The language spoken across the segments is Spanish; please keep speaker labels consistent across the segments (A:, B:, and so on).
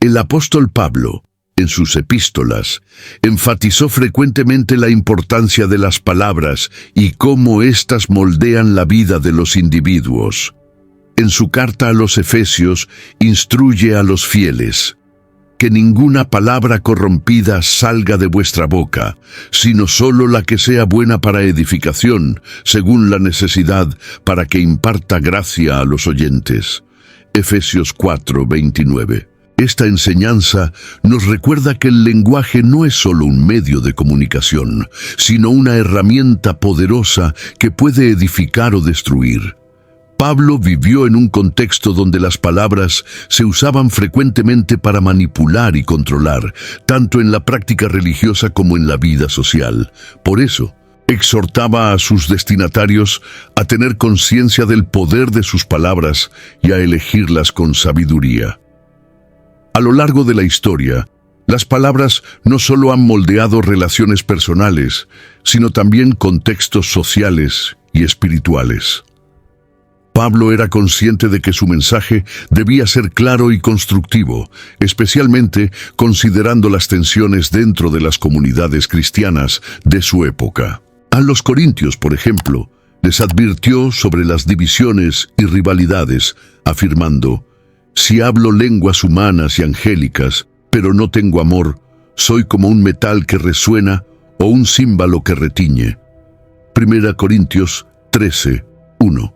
A: El apóstol Pablo, en sus epístolas, enfatizó frecuentemente la importancia de las palabras y cómo éstas moldean la vida de los individuos. En su carta a los Efesios, instruye a los fieles: que ninguna palabra corrompida salga de vuestra boca, sino solo la que sea buena para edificación, según la necesidad, para que imparta gracia a los oyentes. Efesios 4:29. Esta enseñanza nos recuerda que el lenguaje no es solo un medio de comunicación, sino una herramienta poderosa que puede edificar o destruir. Pablo vivió en un contexto donde las palabras se usaban frecuentemente para manipular y controlar, tanto en la práctica religiosa como en la vida social. Por eso, exhortaba a sus destinatarios a tener conciencia del poder de sus palabras y a elegirlas con sabiduría. A lo largo de la historia, las palabras no solo han moldeado relaciones personales, sino también contextos sociales y espirituales. Pablo era consciente de que su mensaje debía ser claro y constructivo, especialmente considerando las tensiones dentro de las comunidades cristianas de su época. A los corintios, por ejemplo, les advirtió sobre las divisiones y rivalidades, afirmando: si hablo lenguas humanas y angélicas, pero no tengo amor, soy como un metal que resuena o un címbalo que retiñe. 1 Corintios 13:1.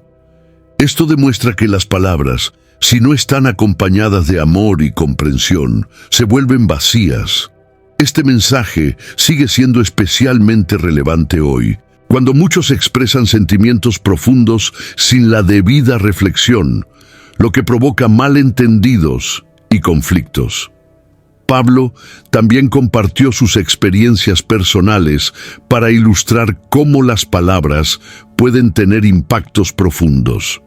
A: Esto demuestra que las palabras, si no están acompañadas de amor y comprensión, se vuelven vacías. Este mensaje sigue siendo especialmente relevante hoy, cuando muchos expresan sentimientos profundos sin la debida reflexión, lo que provoca malentendidos y conflictos. Pablo también compartió sus experiencias personales para ilustrar cómo las palabras pueden tener impactos profundos.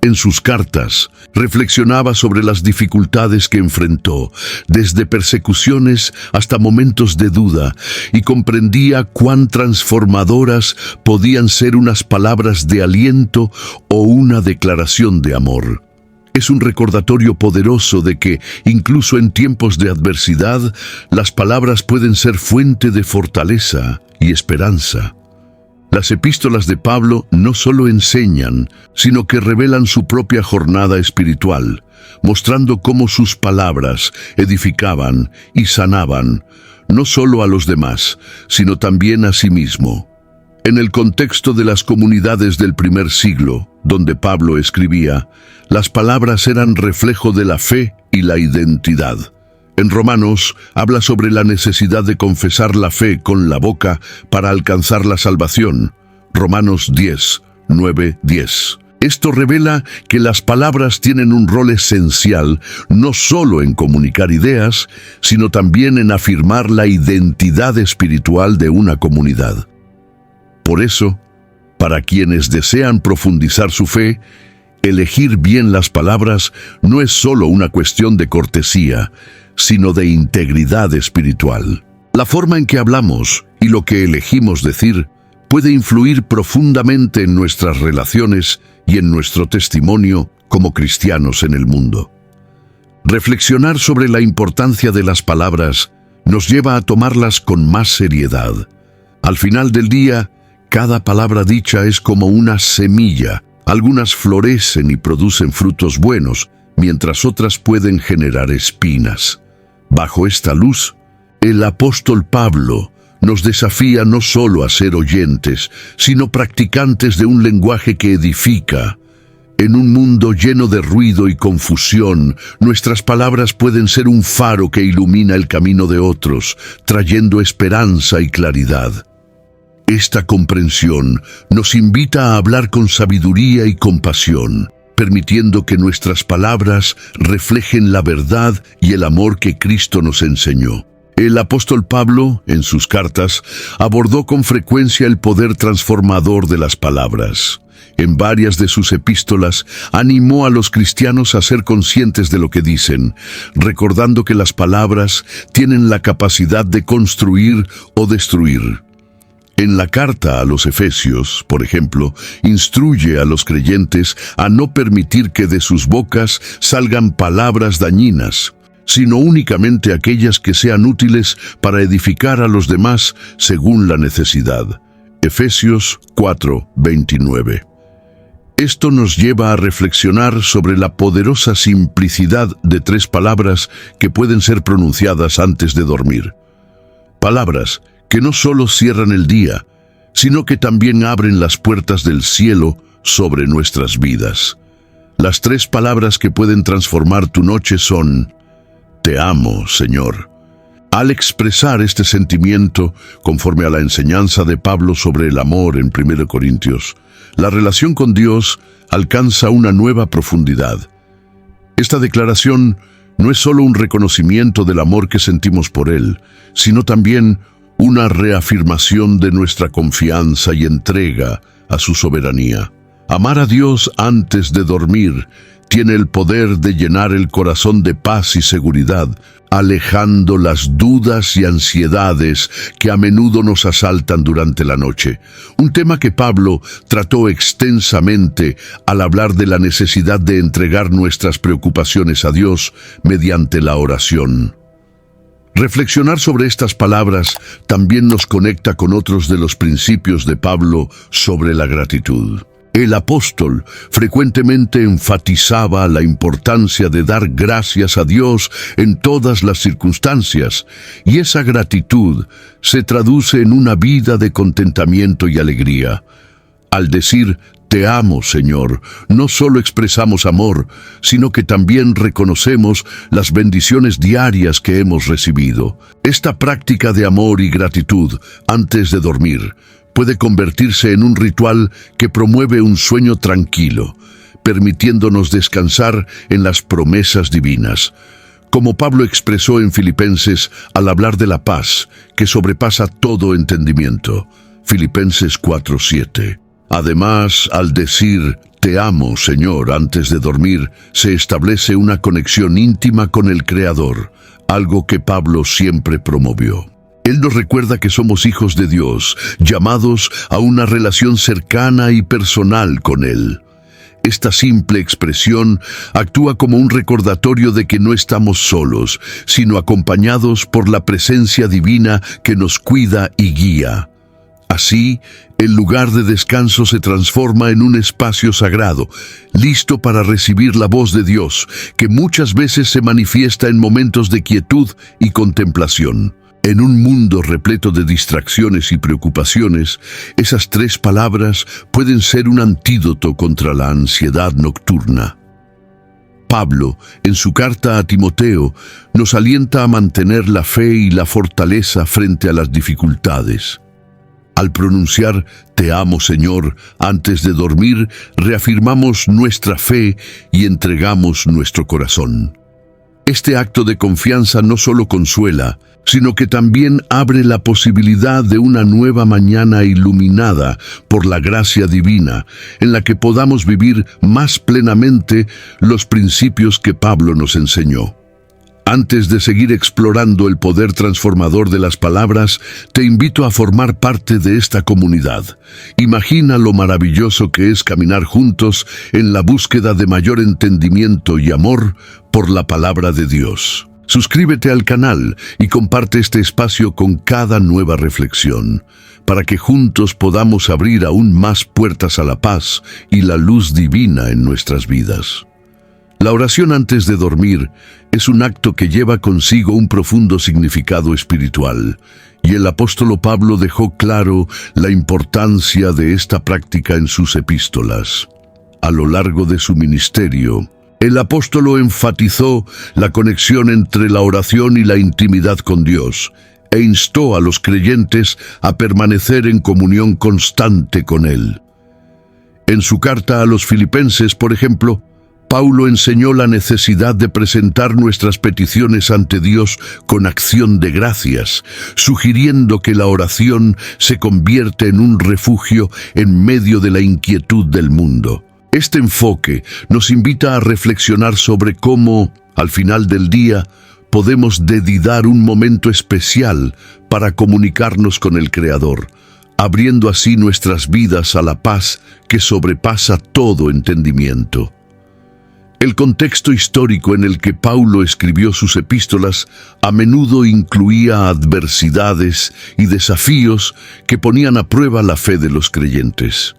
A: En sus cartas, reflexionaba sobre las dificultades que enfrentó, desde persecuciones hasta momentos de duda, y comprendía cuán transformadoras podían ser unas palabras de aliento o una declaración de amor. Es un recordatorio poderoso de que, incluso en tiempos de adversidad, las palabras pueden ser fuente de fortaleza y esperanza. Las epístolas de Pablo no solo enseñan, sino que revelan su propia jornada espiritual, mostrando cómo sus palabras edificaban y sanaban, no solo a los demás, sino también a sí mismo. En el contexto de las comunidades del primer siglo, donde Pablo escribía, las palabras eran reflejo de la fe y la identidad. En Romanos habla sobre la necesidad de confesar la fe con la boca para alcanzar la salvación. Romanos 10:9-10. Esto revela que las palabras tienen un rol esencial no solo en comunicar ideas, sino también en afirmar la identidad espiritual de una comunidad. Por eso, para quienes desean profundizar su fe, elegir bien las palabras no es solo una cuestión de cortesía, sino de integridad espiritual. La forma en que hablamos y lo que elegimos decir puede influir profundamente en nuestras relaciones y en nuestro testimonio como cristianos en el mundo. Reflexionar sobre la importancia de las palabras nos lleva a tomarlas con más seriedad. Al final del día, cada palabra dicha es como una semilla. Algunas florecen y producen frutos buenos, mientras otras pueden generar espinas. Bajo esta luz, el apóstol Pablo nos desafía no solo a ser oyentes, sino practicantes de un lenguaje que edifica. En un mundo lleno de ruido y confusión, nuestras palabras pueden ser un faro que ilumina el camino de otros, trayendo esperanza y claridad. Esta comprensión nos invita a hablar con sabiduría y compasión, permitiendo que nuestras palabras reflejen la verdad y el amor que Cristo nos enseñó. El apóstol Pablo, en sus cartas, abordó con frecuencia el poder transformador de las palabras. En varias de sus epístolas, animó a los cristianos a ser conscientes de lo que dicen, recordando que las palabras tienen la capacidad de construir o destruir. En la carta a los Efesios, por ejemplo, instruye a los creyentes a no permitir que de sus bocas salgan palabras dañinas, sino únicamente aquellas que sean útiles para edificar a los demás según la necesidad. Efesios 4:29. Esto nos lleva a reflexionar sobre la poderosa simplicidad de 3 palabras que pueden ser pronunciadas antes de dormir. Palabras que no solo cierran el día, sino que también abren las puertas del cielo sobre nuestras vidas. Las 3 palabras que pueden transformar tu noche son: Te amo, Señor. Al expresar este sentimiento, conforme a la enseñanza de Pablo sobre el amor en 1 Corintios, la relación con Dios alcanza una nueva profundidad. Esta declaración no es solo un reconocimiento del amor que sentimos por Él, sino también una reafirmación de nuestra confianza y entrega a su soberanía. Amar a Dios antes de dormir tiene el poder de llenar el corazón de paz y seguridad, alejando las dudas y ansiedades que a menudo nos asaltan durante la noche. Un tema que Pablo trató extensamente al hablar de la necesidad de entregar nuestras preocupaciones a Dios mediante la oración. Reflexionar sobre estas palabras también nos conecta con otros de los principios de Pablo sobre la gratitud. El apóstol frecuentemente enfatizaba la importancia de dar gracias a Dios en todas las circunstancias, y esa gratitud se traduce en una vida de contentamiento y alegría. Al decir «Te amo, Señor», no solo expresamos amor, sino que también reconocemos las bendiciones diarias que hemos recibido. Esta práctica de amor y gratitud antes de dormir puede convertirse en un ritual que promueve un sueño tranquilo, permitiéndonos descansar en las promesas divinas. Como Pablo expresó en Filipenses al hablar de la paz, que sobrepasa todo entendimiento. Filipenses 4:7. Además, al decir «Te amo, Señor», antes de dormir, se establece una conexión íntima con el Creador, algo que Pablo siempre promovió. Él nos recuerda que somos hijos de Dios, llamados a una relación cercana y personal con Él. Esta simple expresión actúa como un recordatorio de que no estamos solos, sino acompañados por la presencia divina que nos cuida y guía. Así, el lugar de descanso se transforma en un espacio sagrado, listo para recibir la voz de Dios, que muchas veces se manifiesta en momentos de quietud y contemplación. En un mundo repleto de distracciones y preocupaciones, esas 3 palabras pueden ser un antídoto contra la ansiedad nocturna. Pablo, en su carta a Timoteo, nos alienta a mantener la fe y la fortaleza frente a las dificultades. Al pronunciar «Te amo, Señor», antes de dormir, reafirmamos nuestra fe y entregamos nuestro corazón. Este acto de confianza no solo consuela, sino que también abre la posibilidad de una nueva mañana iluminada por la gracia divina, en la que podamos vivir más plenamente los principios que Pablo nos enseñó. Antes de seguir explorando el poder transformador de las palabras, te invito a formar parte de esta comunidad. Imagina lo maravilloso que es caminar juntos en la búsqueda de mayor entendimiento y amor por la palabra de Dios. Suscríbete al canal y comparte este espacio con cada nueva reflexión, para que juntos podamos abrir aún más puertas a la paz y la luz divina en nuestras vidas. La oración antes de dormir es un acto que lleva consigo un profundo significado espiritual, y el apóstol Pablo dejó claro la importancia de esta práctica en sus epístolas. A lo largo de su ministerio, el apóstol enfatizó la conexión entre la oración y la intimidad con Dios, e instó a los creyentes a permanecer en comunión constante con Él. En su carta a los Filipenses, por ejemplo, Pablo enseñó la necesidad de presentar nuestras peticiones ante Dios con acción de gracias, sugiriendo que la oración se convierte en un refugio en medio de la inquietud del mundo. Este enfoque nos invita a reflexionar sobre cómo, al final del día, podemos dedicar un momento especial para comunicarnos con el Creador, abriendo así nuestras vidas a la paz que sobrepasa todo entendimiento. El contexto histórico en el que Paulo escribió sus epístolas a menudo incluía adversidades y desafíos que ponían a prueba la fe de los creyentes.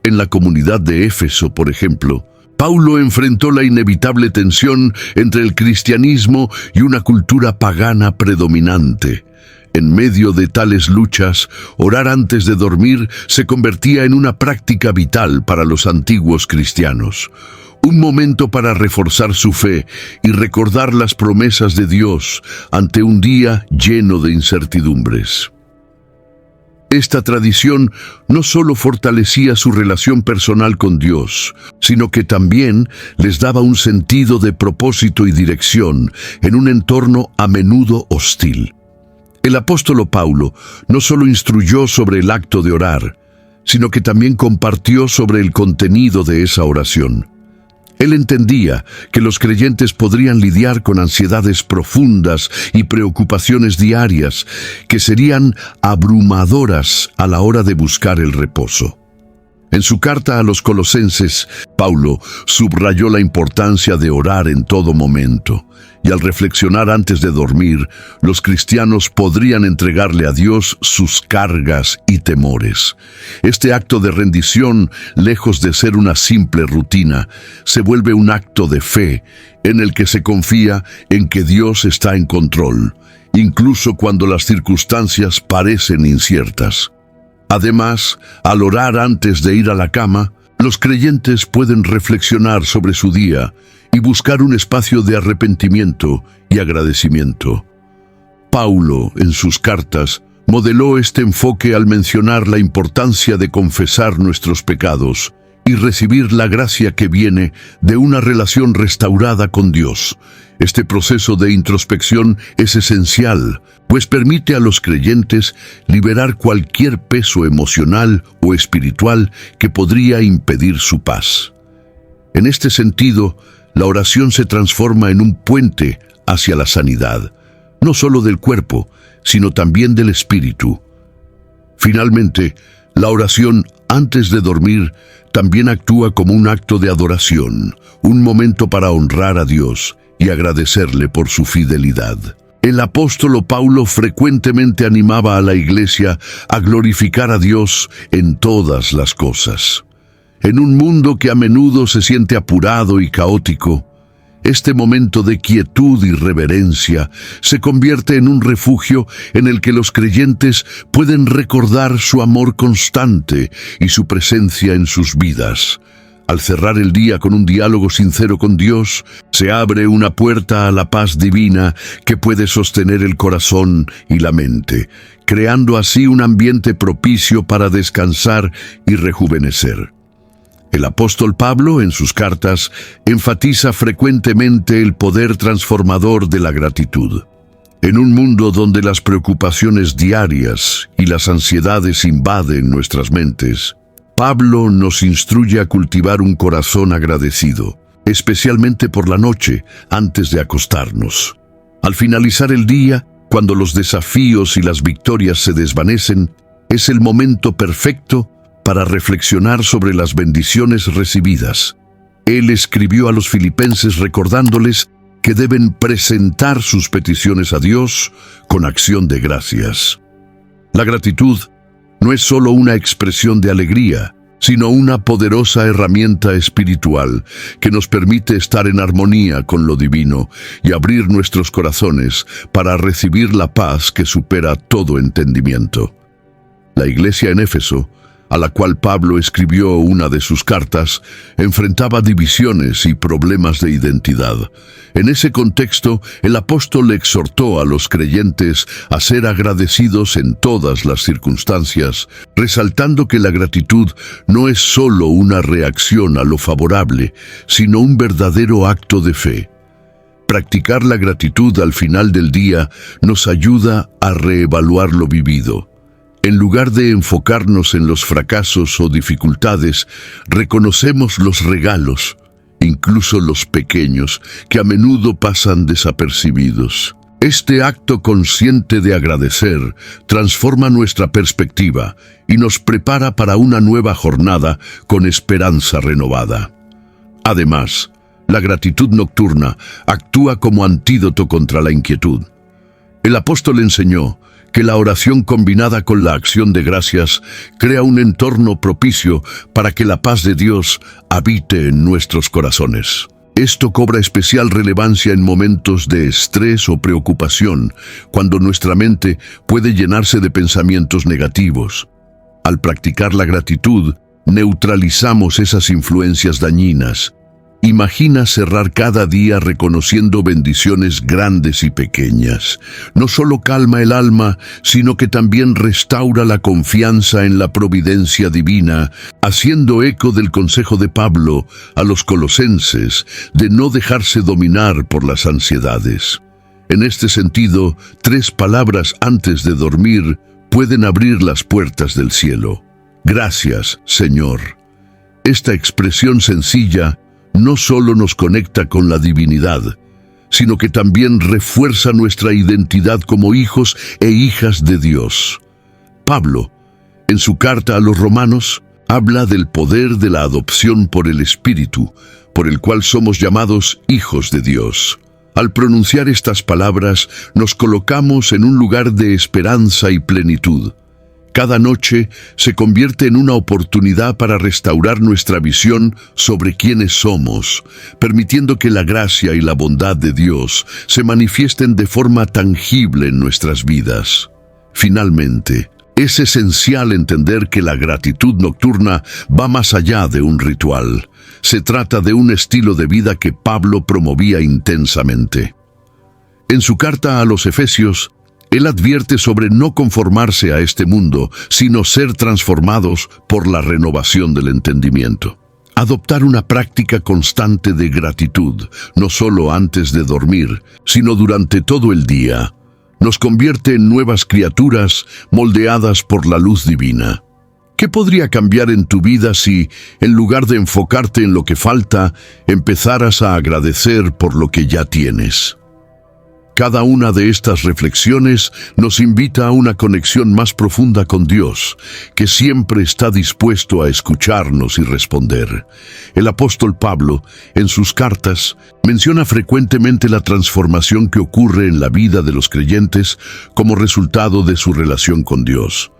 A: En la comunidad de Éfeso, por ejemplo, Paulo enfrentó la inevitable tensión entre el cristianismo y una cultura pagana predominante. En medio de tales luchas, orar antes de dormir se convertía en una práctica vital para los antiguos cristianos. Un momento para reforzar su fe y recordar las promesas de Dios ante un día lleno de incertidumbres. Esta tradición no solo fortalecía su relación personal con Dios, sino que también les daba un sentido de propósito y dirección en un entorno a menudo hostil. El apóstol Paulo no solo instruyó sobre el acto de orar, sino que también compartió sobre el contenido de esa oración. Él entendía que los creyentes podrían lidiar con ansiedades profundas y preocupaciones diarias que serían abrumadoras a la hora de buscar el reposo. En su carta a los Colosenses, Paulo subrayó la importancia de orar en todo momento, y al reflexionar antes de dormir, los cristianos podrían entregarle a Dios sus cargas y temores. Este acto de rendición, lejos de ser una simple rutina, se vuelve un acto de fe en el que se confía en que Dios está en control, incluso cuando las circunstancias parecen inciertas. Además, al orar antes de ir a la cama, los creyentes pueden reflexionar sobre su día y buscar un espacio de arrepentimiento y agradecimiento. Paulo, en sus cartas, modeló este enfoque al mencionar la importancia de confesar nuestros pecados y recibir la gracia que viene de una relación restaurada con Dios. Este proceso de introspección es esencial, pues permite a los creyentes liberar cualquier peso emocional o espiritual que podría impedir su paz. En este sentido, la oración se transforma en un puente hacia la sanidad, no solo del cuerpo, sino también del espíritu. Finalmente, la oración antes de dormir también actúa como un acto de adoración, un momento para honrar a Dios y agradecerle por su fidelidad. El apóstol Paulo frecuentemente animaba a la iglesia a glorificar a Dios en todas las cosas. En un mundo que a menudo se siente apurado y caótico, este momento de quietud y reverencia se convierte en un refugio en el que los creyentes pueden recordar su amor constante y su presencia en sus vidas. Al cerrar el día con un diálogo sincero con Dios, se abre una puerta a la paz divina que puede sostener el corazón y la mente, creando así un ambiente propicio para descansar y rejuvenecer. El apóstol Pablo, en sus cartas, enfatiza frecuentemente el poder transformador de la gratitud. En un mundo donde las preocupaciones diarias y las ansiedades invaden nuestras mentes, Pablo nos instruye a cultivar un corazón agradecido, especialmente por la noche, antes de acostarnos. Al finalizar el día, cuando los desafíos y las victorias se desvanecen, es el momento perfecto para reflexionar sobre las bendiciones recibidas. Él escribió a los filipenses recordándoles que deben presentar sus peticiones a Dios con acción de gracias. La gratitud no es solo una expresión de alegría, sino una poderosa herramienta espiritual que nos permite estar en armonía con lo divino y abrir nuestros corazones para recibir la paz que supera todo entendimiento. La iglesia en Éfeso, a la cual Pablo escribió una de sus cartas, enfrentaba divisiones y problemas de identidad. En ese contexto, el apóstol exhortó a los creyentes a ser agradecidos en todas las circunstancias, resaltando que la gratitud no es solo una reacción a lo favorable, sino un verdadero acto de fe. Practicar la gratitud al final del día nos ayuda a reevaluar lo vivido. En lugar de enfocarnos en los fracasos o dificultades, reconocemos los regalos, incluso los pequeños, que a menudo pasan desapercibidos. Este acto consciente de agradecer transforma nuestra perspectiva y nos prepara para una nueva jornada con esperanza renovada. Además, La gratitud nocturna actúa como antídoto contra la inquietud. El apóstol enseñó que la oración combinada con la acción de gracias crea un entorno propicio para que la paz de Dios habite en nuestros corazones. Esto cobra especial relevancia en momentos de estrés o preocupación, cuando nuestra mente puede llenarse de pensamientos negativos. Al practicar la gratitud, neutralizamos esas influencias dañinas. Imagina cerrar cada día reconociendo bendiciones grandes y pequeñas. No solo calma el alma, sino que también restaura la confianza en la providencia divina, haciendo eco del consejo de Pablo a los colosenses de no dejarse dominar por las ansiedades. En este sentido, 3 palabras antes de dormir pueden abrir las puertas del cielo. Gracias, Señor. Esta expresión sencilla no solo nos conecta con la divinidad, sino que también refuerza nuestra identidad como hijos e hijas de Dios. Pablo, en su carta a los Romanos, habla del poder de la adopción por el Espíritu, por el cual somos llamados hijos de Dios. Al pronunciar estas palabras, nos colocamos en un lugar de esperanza y plenitud. Cada noche se convierte en una oportunidad para restaurar nuestra visión sobre quiénes somos, permitiendo que la gracia y la bondad de Dios se manifiesten de forma tangible en nuestras vidas. Finalmente, es esencial entender que la gratitud nocturna va más allá de un ritual. Se trata de un estilo de vida que Pablo promovía intensamente. En su carta a los Efesios, él advierte sobre no conformarse a este mundo, sino ser transformados por la renovación del entendimiento. Adoptar una práctica constante de gratitud, no solo antes de dormir, sino durante todo el día, nos convierte en nuevas criaturas moldeadas por la luz divina. ¿Qué podría cambiar en tu vida si, en lugar de enfocarte en lo que falta, empezaras a agradecer por lo que ya tienes? Cada una de estas reflexiones nos invita a una conexión más profunda con Dios, que siempre está dispuesto a escucharnos y responder. El apóstol Pablo, en sus cartas, menciona frecuentemente la transformación que ocurre en la vida de los creyentes como resultado de su relación con Dios.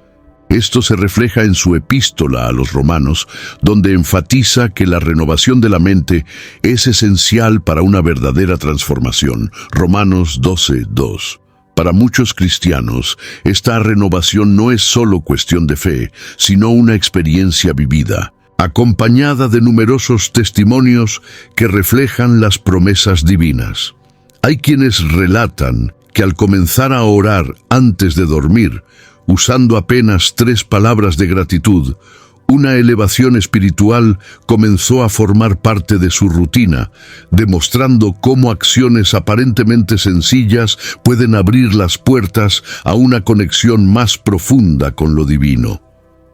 A: Esto se refleja en su epístola a los Romanos, donde enfatiza que la renovación de la mente es esencial para una verdadera transformación. Romanos 12:2. Para muchos cristianos, esta renovación no es solo cuestión de fe, sino una experiencia vivida, acompañada de numerosos testimonios que reflejan las promesas divinas. Hay quienes relatan que al comenzar a orar antes de dormir, usando apenas 3 palabras de gratitud, una elevación espiritual comenzó a formar parte de su rutina, demostrando cómo acciones aparentemente sencillas pueden abrir las puertas a una conexión más profunda con lo divino.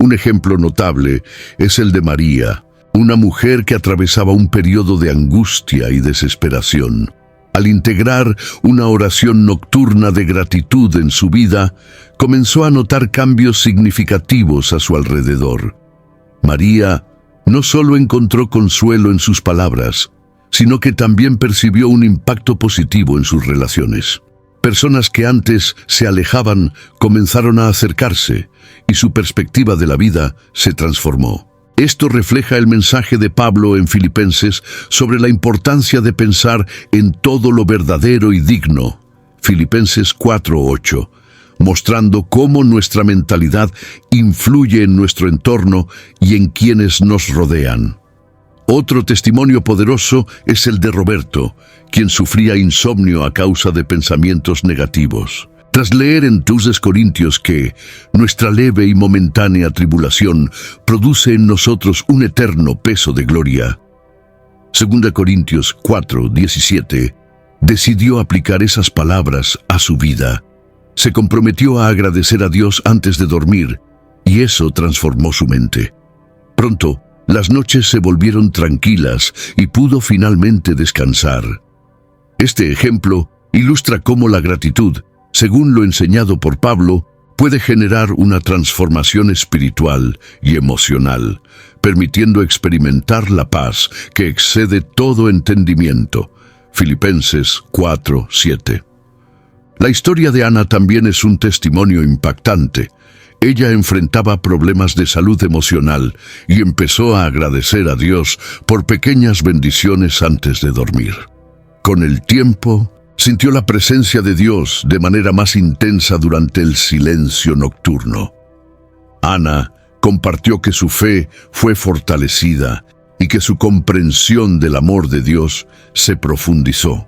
A: Un ejemplo notable es el de María, una mujer que atravesaba un periodo de angustia y desesperación. Al integrar una oración nocturna de gratitud en su vida, comenzó a notar cambios significativos a su alrededor. María no solo encontró consuelo en sus palabras, sino que también percibió un impacto positivo en sus relaciones. Personas que antes se alejaban comenzaron a acercarse, y su perspectiva de la vida se transformó. Esto refleja el mensaje de Pablo en Filipenses sobre la importancia de pensar en todo lo verdadero y digno. Filipenses 4:8, mostrando cómo nuestra mentalidad influye en nuestro entorno y en quienes nos rodean. Otro testimonio poderoso es el de Roberto, quien sufría insomnio a causa de pensamientos negativos. Tras leer en 2 Corintios que nuestra leve y momentánea tribulación produce en nosotros un eterno peso de gloria, 2 Corintios 4:17, decidió aplicar esas palabras a su vida. Se comprometió a agradecer a Dios antes de dormir, y eso transformó su mente. Pronto, las noches se volvieron tranquilas y pudo finalmente descansar. Este ejemplo ilustra cómo la gratitud, según lo enseñado por Pablo, puede generar una transformación espiritual y emocional, permitiendo experimentar la paz que excede todo entendimiento. Filipenses 4:7. La historia de Ana también es un testimonio impactante. Ella enfrentaba problemas de salud emocional y empezó a agradecer a Dios por pequeñas bendiciones antes de dormir. Con el tiempo, sintió la presencia de Dios de manera más intensa durante el silencio nocturno. Ana compartió que su fe fue fortalecida y que su comprensión del amor de Dios se profundizó.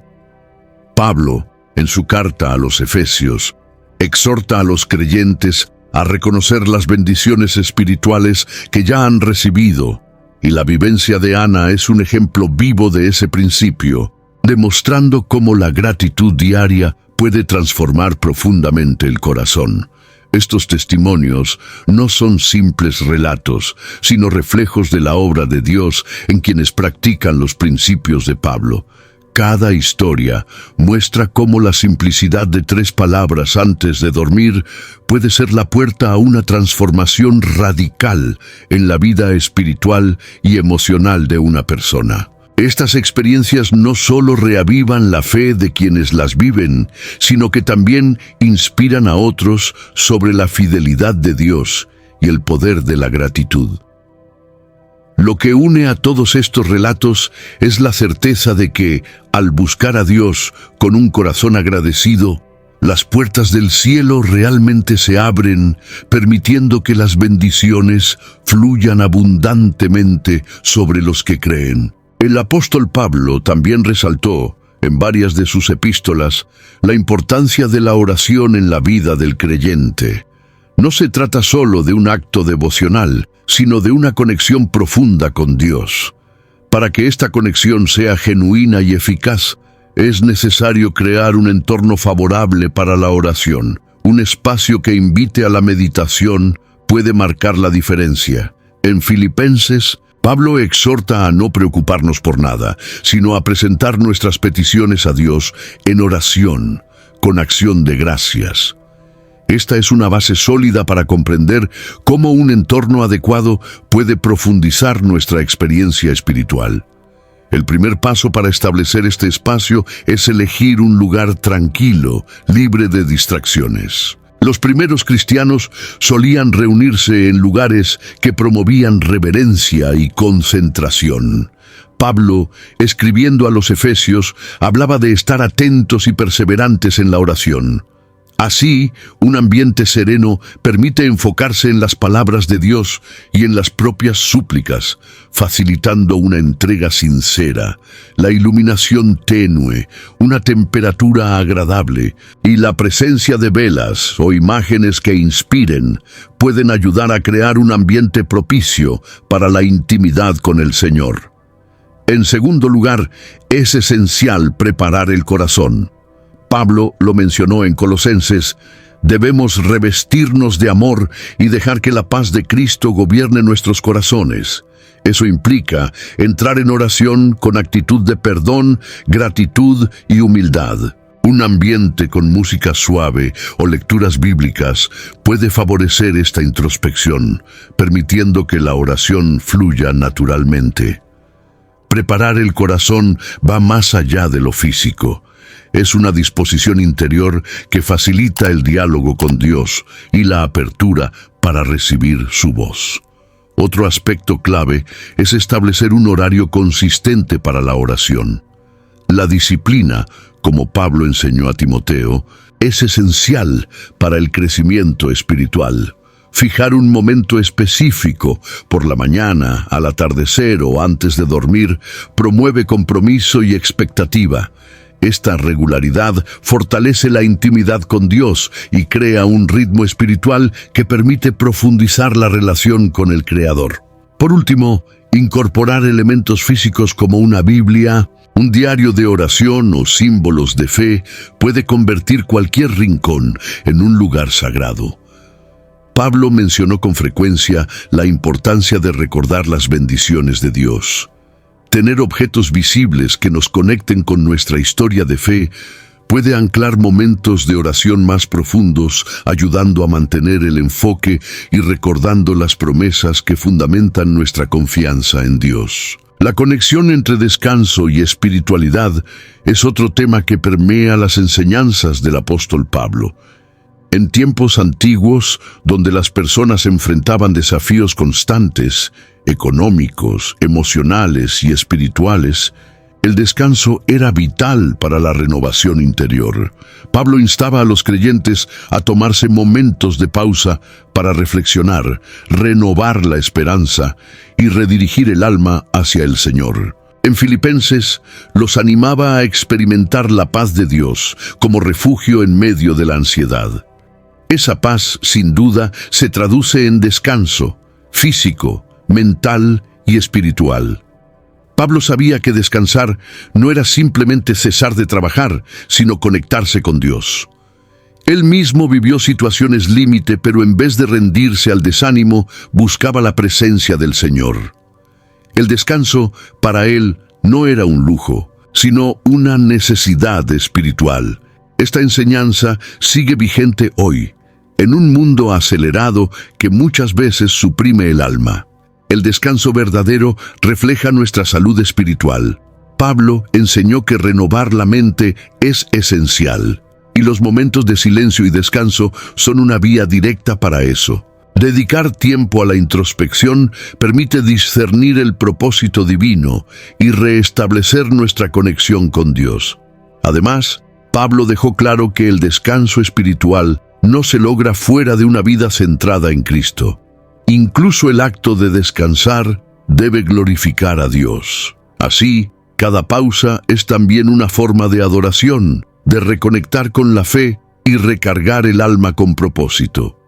A: Pablo, en su carta a los Efesios, exhorta a los creyentes a reconocer las bendiciones espirituales que ya han recibido, y la vivencia de Ana es un ejemplo vivo de ese principio, demostrando cómo la gratitud diaria puede transformar profundamente el corazón. Estos testimonios no son simples relatos, sino reflejos de la obra de Dios en quienes practican los principios de Pablo. Cada historia muestra cómo la simplicidad de 3 palabras antes de dormir puede ser la puerta a una transformación radical en la vida espiritual y emocional de una persona. Estas experiencias no solo reavivan la fe de quienes las viven, sino que también inspiran a otros sobre la fidelidad de Dios y el poder de la gratitud. Lo que une a todos estos relatos es la certeza de que, al buscar a Dios con un corazón agradecido, las puertas del cielo realmente se abren, permitiendo que las bendiciones fluyan abundantemente sobre los que creen. El apóstol Pablo también resaltó, en varias de sus epístolas, la importancia de la oración en la vida del creyente. No se trata solo de un acto devocional, sino de una conexión profunda con Dios. Para que esta conexión sea genuina y eficaz, es necesario crear un entorno favorable para la oración. Un espacio que invite a la meditación puede marcar la diferencia. En Filipenses, Pablo exhorta a no preocuparnos por nada, sino a presentar nuestras peticiones a Dios en oración, con acción de gracias. Esta es una base sólida para comprender cómo un entorno adecuado puede profundizar nuestra experiencia espiritual. El primer paso para establecer este espacio es elegir un lugar tranquilo, libre de distracciones. Los primeros cristianos solían reunirse en lugares que promovían reverencia y concentración. Pablo, escribiendo a los Efesios, hablaba de estar atentos y perseverantes en la oración. Así, un ambiente sereno permite enfocarse en las palabras de Dios y en las propias súplicas, facilitando una entrega sincera, la iluminación tenue, una temperatura agradable y la presencia de velas o imágenes que inspiren pueden ayudar a crear un ambiente propicio para la intimidad con el Señor. En segundo lugar, es esencial preparar el corazón. Pablo lo mencionó en Colosenses: debemos revestirnos de amor y dejar que la paz de Cristo gobierne nuestros corazones. Eso implica entrar en oración con actitud de perdón, gratitud y humildad. Un ambiente con música suave o lecturas bíblicas puede favorecer esta introspección, permitiendo que la oración fluya naturalmente. Preparar el corazón va más allá de lo físico. Es una disposición interior que facilita el diálogo con Dios y la apertura para recibir su voz. Otro aspecto clave es establecer un horario consistente para la oración. La disciplina, como Pablo enseñó a Timoteo, es esencial para el crecimiento espiritual. Fijar un momento específico, por la mañana, al atardecer o antes de dormir, promueve compromiso y expectativa. Esta regularidad fortalece la intimidad con Dios y crea un ritmo espiritual que permite profundizar la relación con el Creador. Por último, incorporar elementos físicos como una Biblia, un diario de oración o símbolos de fe puede convertir cualquier rincón en un lugar sagrado. Pablo mencionó con frecuencia la importancia de recordar las bendiciones de Dios. Tener objetos visibles que nos conecten con nuestra historia de fe puede anclar momentos de oración más profundos, ayudando a mantener el enfoque y recordando las promesas que fundamentan nuestra confianza en Dios. La conexión entre descanso y espiritualidad es otro tema que permea las enseñanzas del apóstol Pablo. En tiempos antiguos, donde las personas enfrentaban desafíos constantes, económicos, emocionales y espirituales, el descanso era vital para la renovación interior. Pablo instaba a los creyentes a tomarse momentos de pausa para reflexionar, renovar la esperanza y redirigir el alma hacia el Señor. En Filipenses los animaba a experimentar la paz de Dios como refugio en medio de la ansiedad. Esa paz, sin duda, se traduce en descanso físico, mental y espiritual. Pablo sabía que descansar no era simplemente cesar de trabajar, sino conectarse con Dios. Él mismo vivió situaciones límite, pero en vez de rendirse al desánimo, buscaba la presencia del Señor. El descanso, para él, no era un lujo, sino una necesidad espiritual. Esta enseñanza sigue vigente hoy, en un mundo acelerado que muchas veces suprime el alma. El descanso verdadero refleja nuestra salud espiritual. Pablo enseñó que renovar la mente es esencial, y los momentos de silencio y descanso son una vía directa para eso. Dedicar tiempo a la introspección permite discernir el propósito divino y restablecer nuestra conexión con Dios. Además, Pablo dejó claro que el descanso espiritual no se logra fuera de una vida centrada en Cristo. Incluso el acto de descansar debe glorificar a Dios. Así, cada pausa es también una forma de adoración, de reconectar con la fe y recargar el alma con propósito.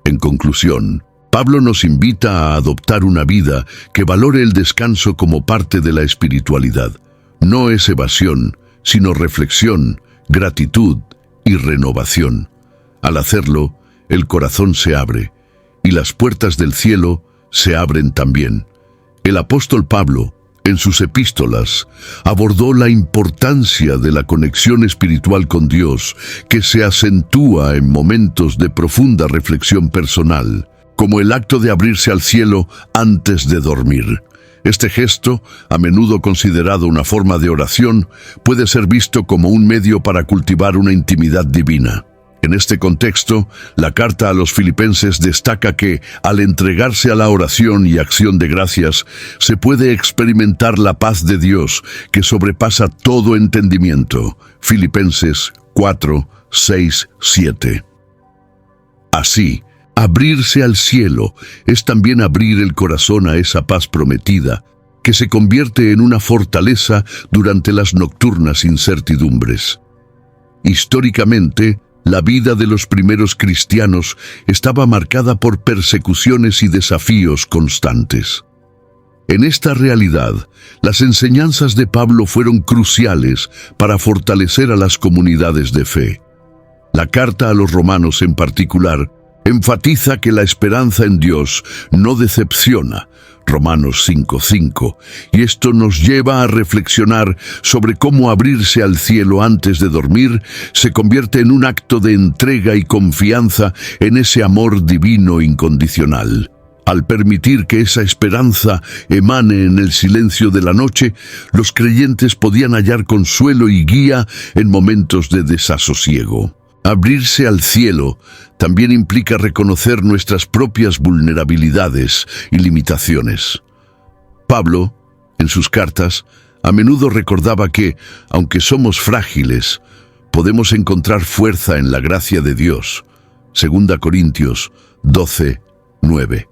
A: En conclusión, Pablo nos invita a adoptar una vida que valore el descanso como parte de la espiritualidad. No es evasión, sino reflexión, gratitud y renovación. Al hacerlo, el corazón se abre y las puertas del cielo se abren también. El apóstol Pablo, en sus epístolas, abordó la importancia de la conexión espiritual con Dios, que se acentúa en momentos de profunda reflexión personal, como el acto de abrirse al cielo antes de dormir. Este gesto, a menudo considerado una forma de oración, puede ser visto como un medio para cultivar una intimidad divina. En este contexto, la carta a los Filipenses destaca que, al entregarse a la oración y acción de gracias, se puede experimentar la paz de Dios que sobrepasa todo entendimiento. Filipenses 4, 6, 7. Así, abrirse al cielo es también abrir el corazón a esa paz prometida, que se convierte en una fortaleza durante las nocturnas incertidumbres. Históricamente, la vida de los primeros cristianos estaba marcada por persecuciones y desafíos constantes. En esta realidad, las enseñanzas de Pablo fueron cruciales para fortalecer a las comunidades de fe. La carta a los romanos en particular enfatiza que la esperanza en Dios no decepciona, Romanos 5:5, y esto nos lleva a reflexionar sobre cómo abrirse al cielo antes de dormir se convierte en un acto de entrega y confianza en ese amor divino incondicional. Al permitir que esa esperanza emane en el silencio de la noche, los creyentes podían hallar consuelo y guía en momentos de desasosiego. Abrirse al cielo también implica reconocer nuestras propias vulnerabilidades y limitaciones. Pablo, en sus cartas, a menudo recordaba que, aunque somos frágiles, podemos encontrar fuerza en la gracia de Dios. 2 Corintios 12, 9.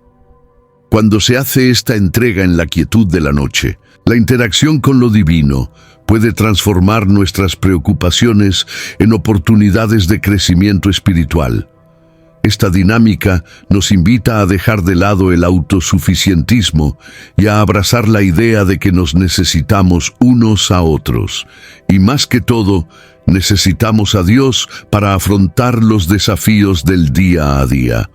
A: Cuando se hace esta entrega en la quietud de la noche, la interacción con lo divino puede transformar nuestras preocupaciones en oportunidades de crecimiento espiritual. Esta dinámica nos invita a dejar de lado el autosuficientismo y a abrazar la idea de que nos necesitamos unos a otros. Y más que todo, necesitamos a Dios para afrontar los desafíos del día a día.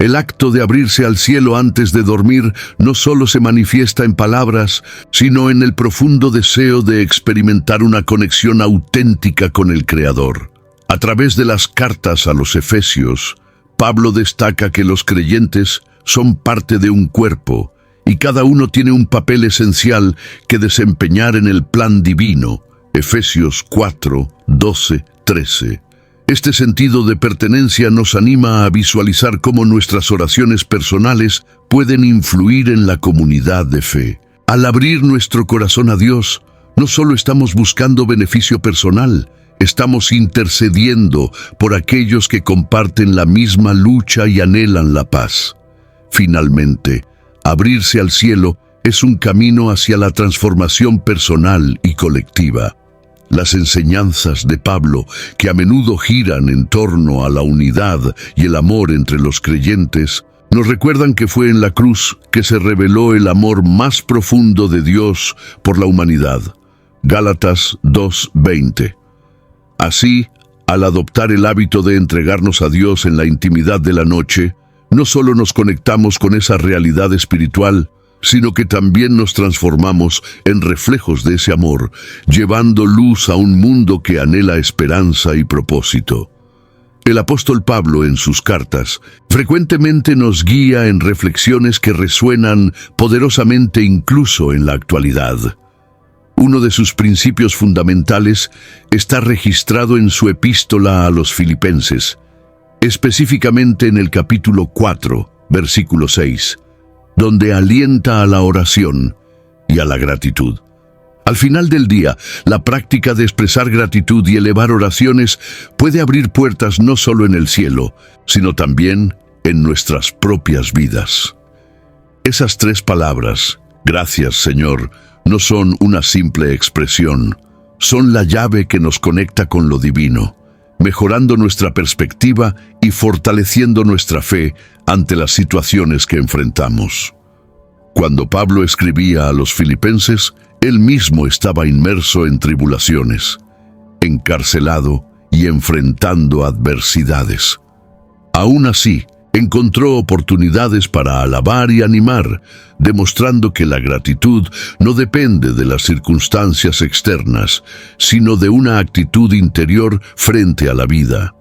A: El acto de abrirse al cielo antes de dormir no solo se manifiesta en palabras, sino en el profundo deseo de experimentar una conexión auténtica con el Creador. A través de las cartas a los Efesios, Pablo destaca que los creyentes son parte de un cuerpo, y cada uno tiene un papel esencial que desempeñar en el plan divino. Efesios 4, 12, 13. Este sentido de pertenencia nos anima a visualizar cómo nuestras oraciones personales pueden influir en la comunidad de fe. Al abrir nuestro corazón a Dios, no solo estamos buscando beneficio personal, estamos intercediendo por aquellos que comparten la misma lucha y anhelan la paz. Finalmente, abrirse al cielo es un camino hacia la transformación personal y colectiva. Las enseñanzas de Pablo, que a menudo giran en torno a la unidad y el amor entre los creyentes, nos recuerdan que fue en la cruz que se reveló el amor más profundo de Dios por la humanidad. Gálatas 2:20. Así, al adoptar el hábito de entregarnos a Dios en la intimidad de la noche, no solo nos conectamos con esa realidad espiritual, sino que también nos transformamos en reflejos de ese amor, llevando luz a un mundo que anhela esperanza y propósito. El apóstol Pablo, en sus cartas, frecuentemente nos guía en reflexiones que resuenan poderosamente incluso en la actualidad. Uno de sus principios fundamentales está registrado en su epístola a los Filipenses, específicamente en el capítulo 4, versículo 6, donde alienta a la oración y a la gratitud. Al final del día, la práctica de expresar gratitud y elevar oraciones puede abrir puertas no solo en el cielo, sino también en nuestras propias vidas. Esas tres palabras, gracias Señor, no son una simple expresión, son la llave que nos conecta con lo divino, mejorando nuestra perspectiva y fortaleciendo nuestra fe ante las situaciones que enfrentamos. Cuando Pablo escribía a los filipenses, él mismo estaba inmerso en tribulaciones, encarcelado y enfrentando adversidades. Aún así, encontró oportunidades para alabar y animar, demostrando que la gratitud no depende de las circunstancias externas, sino de una actitud interior frente a la vida.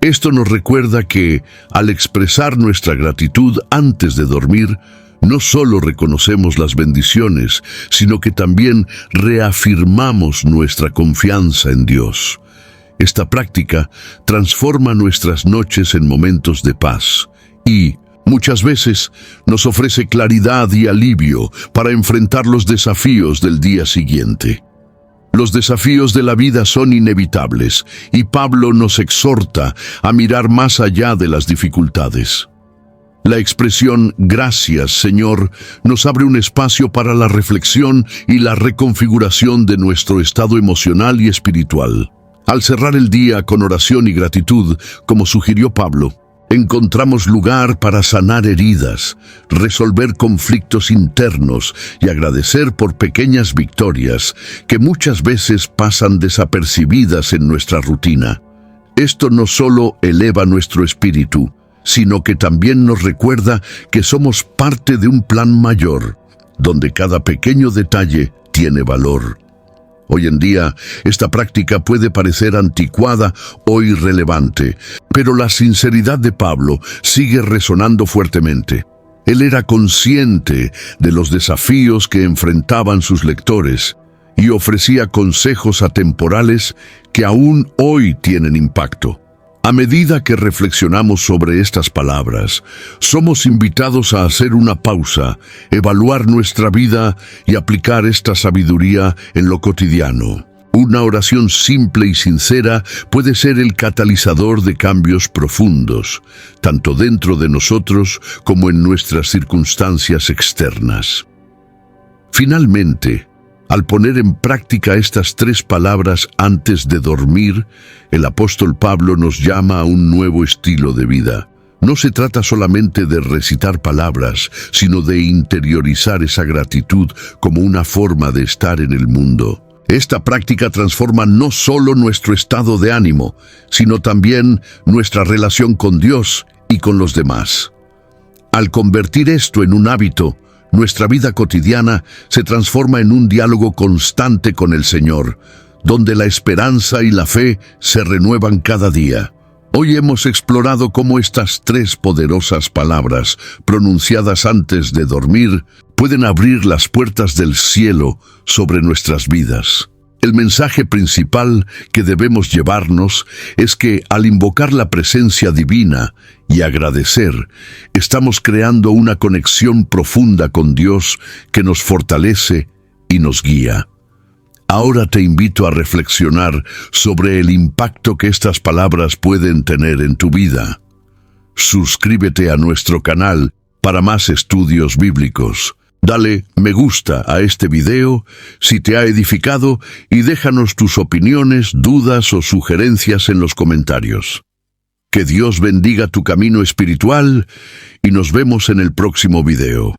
A: Esto nos recuerda que, al expresar nuestra gratitud antes de dormir, no solo reconocemos las bendiciones, sino que también reafirmamos nuestra confianza en Dios. Esta práctica transforma nuestras noches en momentos de paz y, muchas veces, nos ofrece claridad y alivio para enfrentar los desafíos del día siguiente. Los desafíos de la vida son inevitables y Pablo nos exhorta a mirar más allá de las dificultades. La expresión «Gracias, Señor» nos abre un espacio para la reflexión y la reconfiguración de nuestro estado emocional y espiritual. Al cerrar el día con oración y gratitud, como sugirió Pablo, encontramos lugar para sanar heridas, resolver conflictos internos y agradecer por pequeñas victorias que muchas veces pasan desapercibidas en nuestra rutina. Esto no solo eleva nuestro espíritu, sino que también nos recuerda que somos parte de un plan mayor, donde cada pequeño detalle tiene valor. Hoy en día, esta práctica puede parecer anticuada o irrelevante, pero la sinceridad de Pablo sigue resonando fuertemente. Él era consciente de los desafíos que enfrentaban sus lectores y ofrecía consejos atemporales que aún hoy tienen impacto. A medida que reflexionamos sobre estas palabras, somos invitados a hacer una pausa, evaluar nuestra vida y aplicar esta sabiduría en lo cotidiano. Una oración simple y sincera puede ser el catalizador de cambios profundos, tanto dentro de nosotros como en nuestras circunstancias externas. Finalmente, al poner en práctica estas tres palabras antes de dormir, el apóstol Pablo nos llama a un nuevo estilo de vida. No se trata solamente de recitar palabras, sino de interiorizar esa gratitud como una forma de estar en el mundo. Esta práctica transforma no solo nuestro estado de ánimo, sino también nuestra relación con Dios y con los demás. Al convertir esto en un hábito, nuestra vida cotidiana se transforma en un diálogo constante con el Señor, donde la esperanza y la fe se renuevan cada día. Hoy hemos explorado cómo estas tres poderosas palabras, pronunciadas antes de dormir, pueden abrir las puertas del cielo sobre nuestras vidas. El mensaje principal que debemos llevarnos es que al invocar la presencia divina y agradecer, estamos creando una conexión profunda con Dios que nos fortalece y nos guía. Ahora te invito a reflexionar sobre el impacto que estas palabras pueden tener en tu vida. Suscríbete a nuestro canal para más estudios bíblicos. Dale me gusta a este video si te ha edificado y déjanos tus opiniones, dudas o sugerencias en los comentarios. Que Dios bendiga tu camino espiritual y nos vemos en el próximo video.